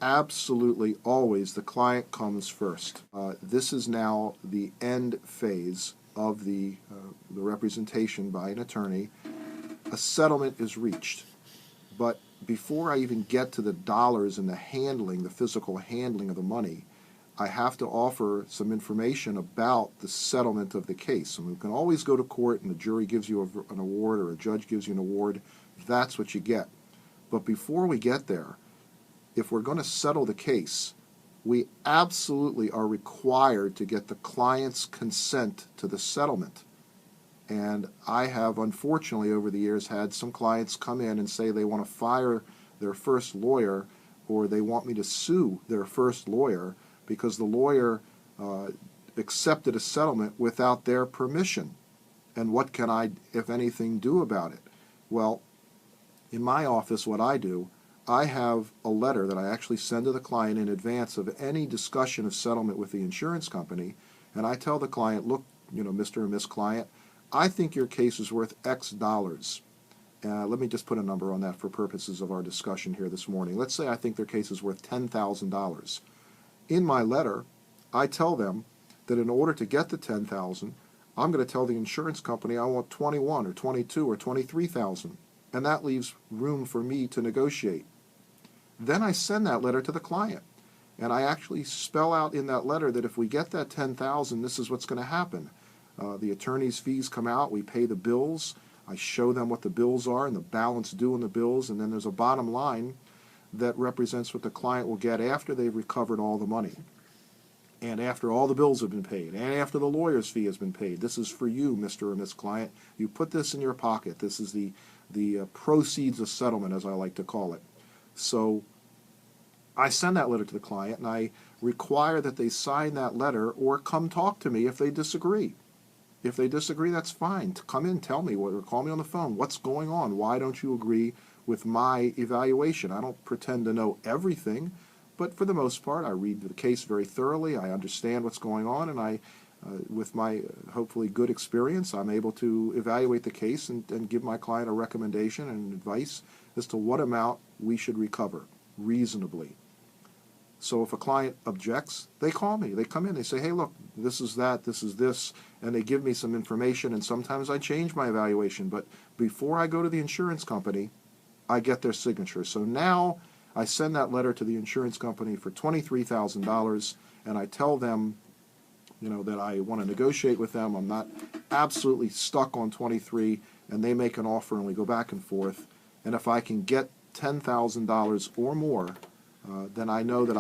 absolutely always the client comes first. This is now the end phase of the representation by an attorney. A settlement is reached, but before I even get to the dollars and the handling, the physical handling of the money, I have to offer some information about the settlement of the case. And we can always go to court and the jury gives you an award or a judge gives you an award. That's what you get. But before we get there, if we're going to settle the case, we absolutely are required to get the client's consent to the settlement. And I have, unfortunately, over the years, had some clients come in and say they want to fire their first lawyer or they want me to sue their first lawyer because the lawyer accepted a settlement without their permission. And what can I, if anything, do about it? Well, in my office, what I do, I have a letter that I actually send to the client in advance of any discussion of settlement with the insurance company, and I tell the client, look, Mr. and Miss Client, I think your case is worth X dollars. Let me just put a number on that for purposes of our discussion here this morning. Let's say I think their case is worth $10,000. In my letter, I tell them that in order to get the $10,000, I'm going to tell the insurance company I want $21,000 or $22,000 or $23,000, and that leaves room for me to negotiate. Then I send that letter to the client, and I actually spell out in that letter that if we get that $10,000, this is what's going to happen. The attorney's fees come out, we pay the bills, I show them what the bills are and the balance due in the bills, and then there's a bottom line that represents what the client will get after they've recovered all the money, and after all the bills have been paid, and after the lawyer's fee has been paid. This is for you, Mr. or Miss Client. You put this in your pocket. This is the proceeds of settlement, as I like to call it. So I send that letter to the client, and I require that they sign that letter or come talk to me if they disagree. If they disagree, that's fine. Come in, tell me, or call me on the phone. What's going on? Why don't you agree with my evaluation? I don't pretend to know everything, but for the most part, I read the case very thoroughly. I understand what's going on, and with my hopefully good experience, I'm able to evaluate the case and give my client a recommendation and advice as to what amount we should recover reasonably. So if a client objects, they call me. They come in, they say, hey, look, this is that, this is this, and they give me some information, and sometimes I change my evaluation. But before I go to the insurance company, I get their signature. So now I send that letter to the insurance company for $23,000, and I tell them, that I want to negotiate with them. I'm not absolutely stuck on 23, and they make an offer, and we go back and forth. And if I can get $10,000 or more, then I know that